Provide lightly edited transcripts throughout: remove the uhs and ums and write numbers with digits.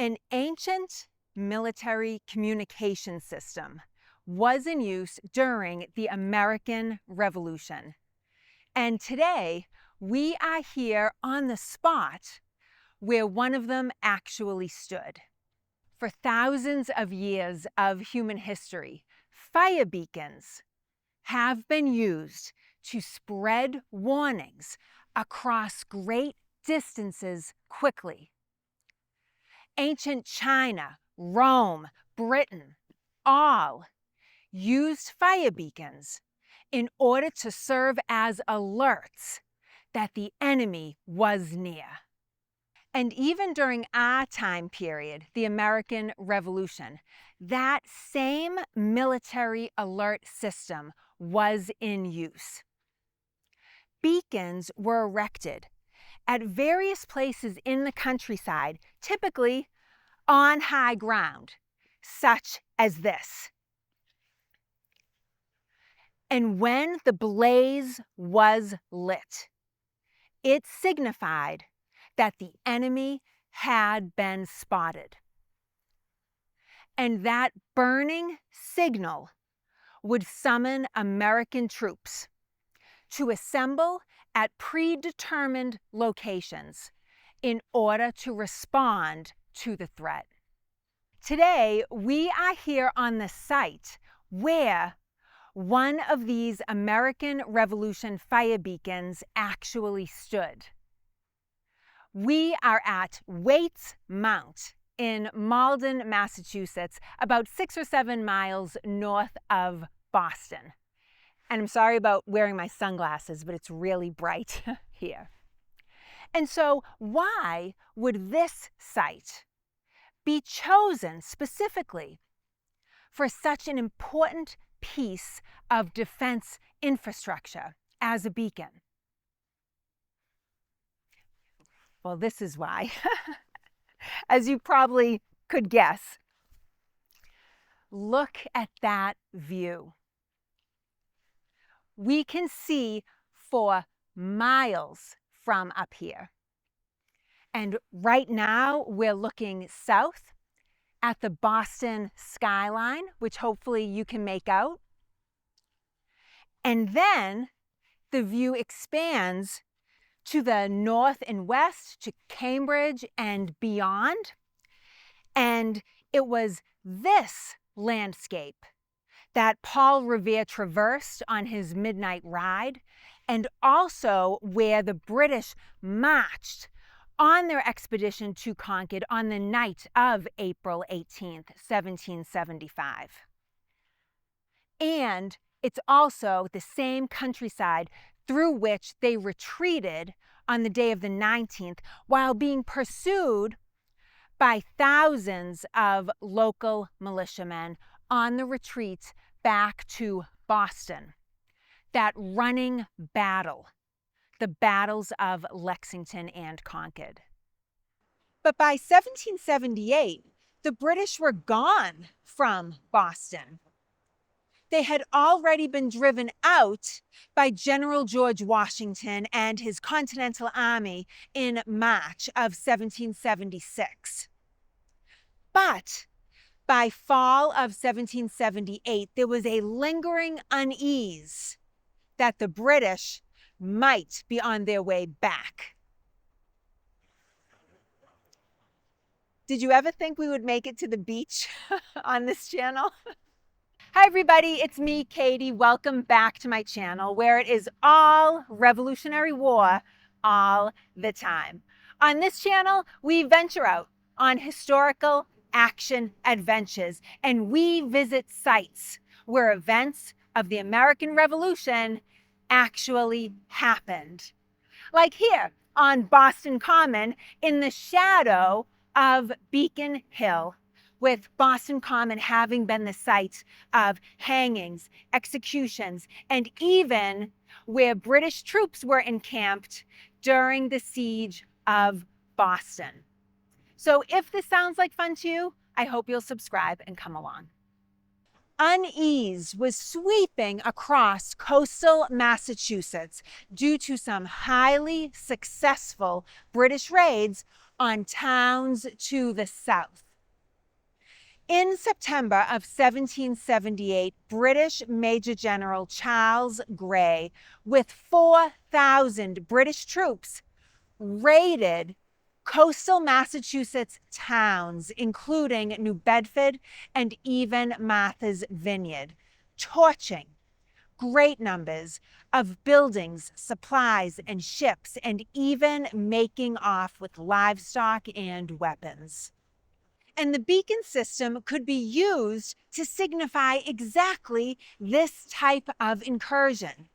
An ancient military communication system was in use during the American Revolution. And today, we are here on the spot where one of them actually stood. For thousands of years of human history, fire beacons have been used to spread warnings across great distances quickly. Ancient China, Rome, Britain, all used fire beacons in order to serve as alerts that the enemy was near. And even during our time period, the American Revolution, that same military alert system was in use. Beacons were erected at various places in the countryside, typically on high ground, such as this. And when the blaze was lit, it signified that the enemy had been spotted. And that burning signal would summon American troops to assemble at predetermined locations in order to respond to the threat. Today, we are here on the site where one of these American Revolution fire beacons actually stood. We are at Waitt Mount in Malden, Massachusetts, about 6 or 7 miles north of Boston. And I'm sorry about wearing my sunglasses, but it's really bright here. And so why would this site be chosen specifically for such an important piece of defense infrastructure as a beacon? Well, this is why. As you probably could guess, look at that view. We can see for miles from up here. And right now, we're looking south at the Boston skyline, which hopefully you can make out. And then the view expands to the north and west, to Cambridge and beyond. And it was this landscape that Paul Revere traversed on his midnight ride, and also where the British marched on their expedition to Concord on the night of April 18th, 1775. And it's also the same countryside through which they retreated on the day of the 19th while being pursued by thousands of local militiamen on the retreat back to Boston. That running battle, the battles of Lexington and Concord. But by 1778, the British were gone from Boston. They had already been driven out by General George Washington and his Continental Army in March of 1776. But by fall of 1778, there was a lingering unease that the British might be on their way back. Did you ever think we would make it to the beach on this channel? Hi everybody, it's me, Katie. Welcome back to my channel where it is all Revolutionary War all the time. On this channel, we venture out on historical action adventures and we visit sites where events of the American Revolution actually happened. Like here on Boston Common in the shadow of Beacon Hill, with Boston Common having been the site of hangings, executions, and even where British troops were encamped during the siege of Boston. So if this sounds like fun to you, I hope you'll subscribe and come along. Unease was sweeping across coastal Massachusetts due to some highly successful British raids on towns to the south. In September of 1778, British Major General Charles Grey, with 4,000 British troops, raided coastal Massachusetts towns, including New Bedford and even Martha's Vineyard, torching great numbers of buildings, supplies, and ships, and even making off with livestock and weapons. And the beacon system could be used to signify exactly this type of incursion.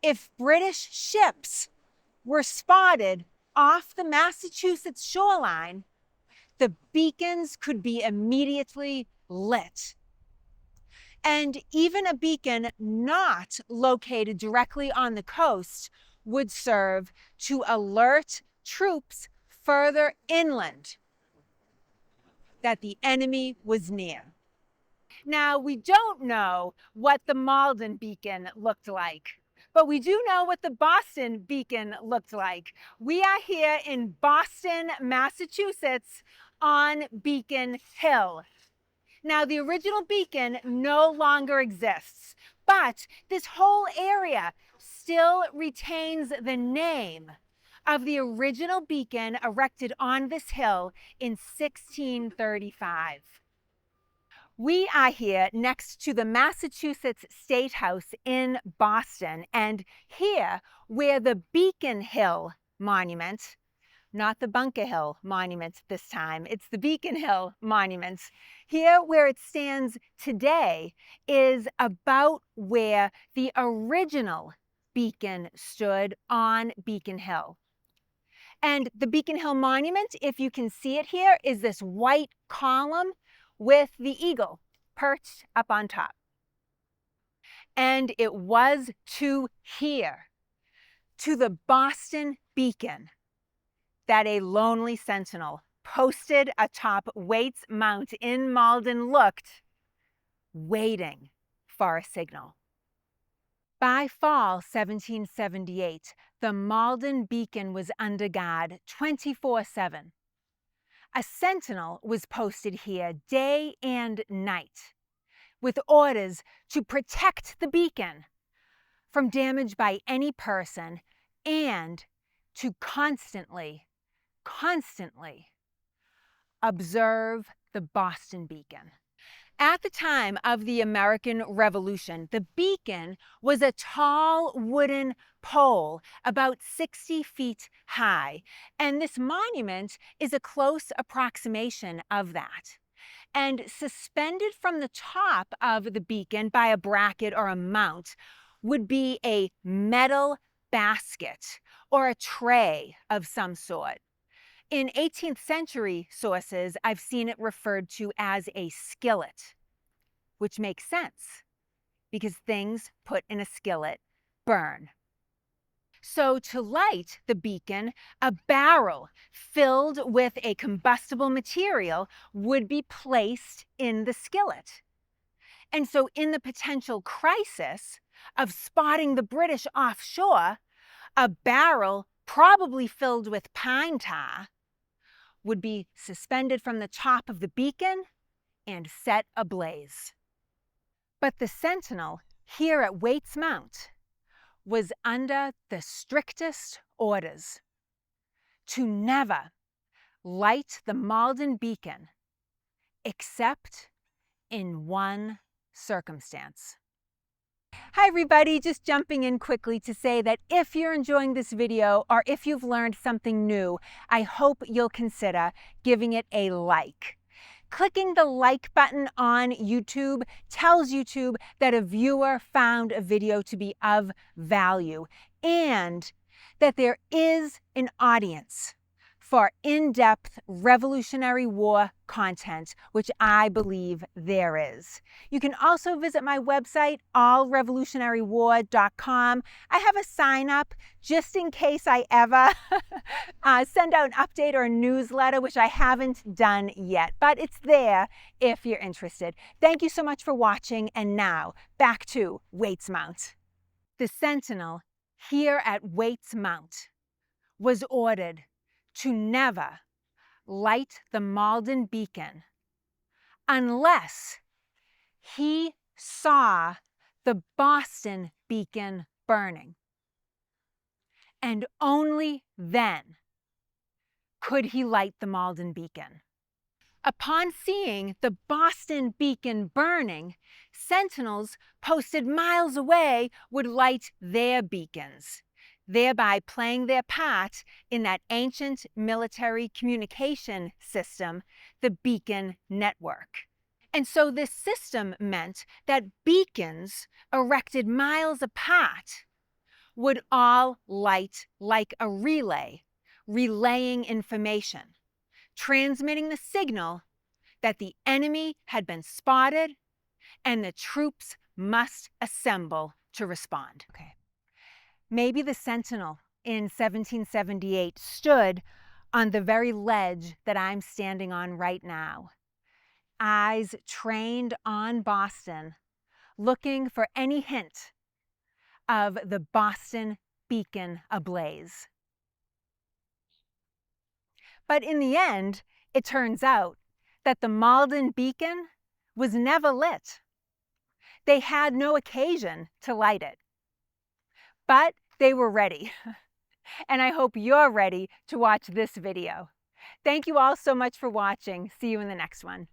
If British ships were spotted off the Massachusetts shoreline, the beacons could be immediately lit. And even a beacon not located directly on the coast would serve to alert troops further inland that the enemy was near. Now, we don't know what the Malden beacon looked like, but we do know what the Boston beacon looked like. We are here in Boston, Massachusetts on Beacon Hill. Now, the original beacon no longer exists, but this whole area still retains the name of the original beacon erected on this hill in 1635. We are here next to the Massachusetts State House in Boston, and here where the Beacon Hill Monument, not the Bunker Hill Monument this time, it's the Beacon Hill Monument. Here where it stands today is about where the original beacon stood on Beacon Hill. And the Beacon Hill Monument, if you can see it here, is this white column with the eagle perched up on top. And it was to here, to the Boston Beacon, that a lonely sentinel posted atop Waitt's Mount in Malden looked, waiting for a signal. By fall 1778, the Malden Beacon was under guard 24/7. A sentinel was posted here day and night with orders to protect the beacon from damage by any person and to constantly observe the Boston Beacon. At the time of the American Revolution, the beacon was a tall wooden pole about 60 feet high, and this monument is a close approximation of that. And suspended from the top of the beacon by a bracket or a mount would be a metal basket or a tray of some sort. In 18th century sources, I've seen it referred to as a skillet, which makes sense because things put in a skillet burn. So to light the beacon, a barrel filled with a combustible material would be placed in the skillet. And so in the potential crisis of spotting the British offshore, a barrel probably filled with pine tar would be suspended from the top of the beacon and set ablaze. But the sentinel here at Waitt's Mount was under the strictest orders to never light the Malden beacon except in one circumstance. Hi everybody, just jumping in quickly to say that if you're enjoying this video or if you've learned something new, I hope you'll consider giving it a like. Clicking the like button on YouTube tells YouTube that a viewer found a video to be of value and that there is an audience for in-depth Revolutionary War content, which I believe there is. You can also visit my website, allrevolutionarywar.com. I have a sign up just in case I ever send out an update or a newsletter, which I haven't done yet, but it's there if you're interested. Thank you so much for watching, and now back to Waitt's Mount. The sentinel here at Waitt's Mount was ordered to never light the Malden beacon unless he saw the Boston beacon burning. And only then could he light the Malden beacon. Upon seeing the Boston beacon burning, sentinels posted miles away would light their beacons, thereby playing their part in that ancient military communication system, the beacon network. And so this system meant that beacons erected miles apart would all light like a relay, relaying information, transmitting the signal that the enemy had been spotted and the troops must assemble to respond. Okay. Maybe the sentinel in 1778 stood on the very ledge that I'm standing on right now, eyes trained on Boston, looking for any hint of the Boston beacon ablaze. But in the end, it turns out that the Malden beacon was never lit. They had no occasion to light it. But they were ready. And I hope you're ready to watch this video. Thank you all so much for watching. See you in the next one.